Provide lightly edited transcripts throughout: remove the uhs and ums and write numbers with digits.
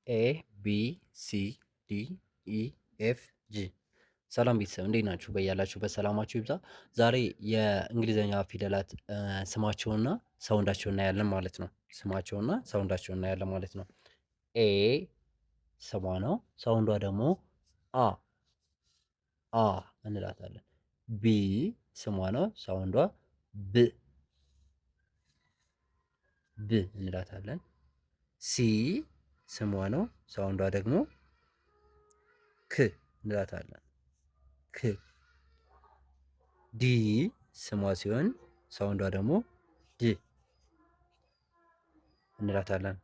ኤ ቢ ሲ ዲ ኢ ኤፍ ጂ። ሰላም ቤተሰብ እንዴት ናችሁ? በያላችሁበት ሰላማችሁ ይብዛ። ዛሬ የእንግሊዝኛ ፊደላት ስማቸውና ሳውንዳቸው እናያለን ማለት ነው። ስማቸውና ሳውንዳቸው እናያለን ማለት ነው። ኤ ስሟ ነው። ሳውንዷ ደግሞ አ አ እንላታለን። ቢ ስሟ ነው። ሳውንዷ ብ ብ እንላታለን። ሲ ስሟ ነው። ሳውንዷ ደግሞ ክ እንላታለን። ክ ዲ ስሟ ሲሆን ሳውንዷ ደግሞ ድ እንላታለን።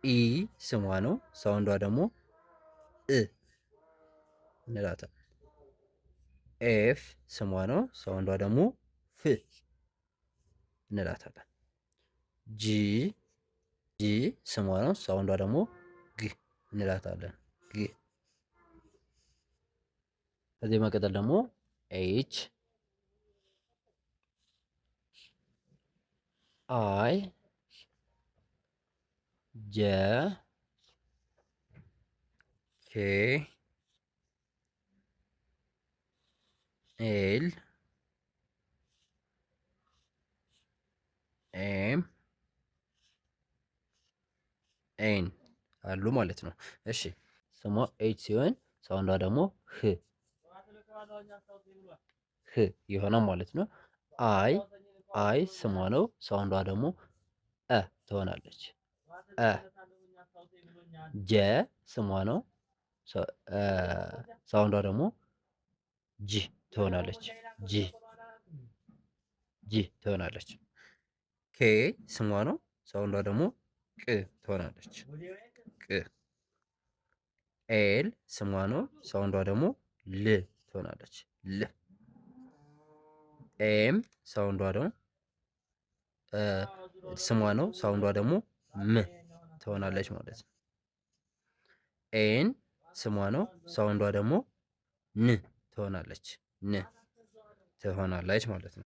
ኢ ስሟ ነው። ሳውንዷ ደግሞ እ እንላታለን። ኤፍ ስሟ ነው። ሳውንዷ ደግሞ ፍ እንላታለን። ጂ ጂ ስሟ ነው። ሳውንዷ ደግሞ ግ እንላታለን። ግ ከዚህ መቀጠል ደግሞ ኤች አይ ጄ ኬ ኤል ኤም ኤን አሉ ማለት ነው። እሺ ስሟ ኤች ሲሆን ሳውንዷ ደግሞ ህ ህ ይሆናል ማለት ነው። አይ አይ ስሟ ነው። ሳውንዷ ደግሞ እ ትሆናለች። እ ጀ ስሟ ነው። ሳውንዷ ደግሞ ጂ ትሆናለች። ጂ ጂ ትሆናለች። ኬ ስሟ ነው። ሳውንዷ ደግሞ ቅ ትሆናለች። ቅ ኤል ስሟ ነው። ሳውንዷ ደግሞ ል ትሆናለች። ል ኤም ሳውንዷ ደግሞ ስሟ ነው። ሳውንዷ ደግሞ ም ትሆናለች ማለት ነው። ኤን ስሟ ነው። ሳውንዷ ደግሞ ን ትሆናለች። ን ትሆናለች ማለት ነው።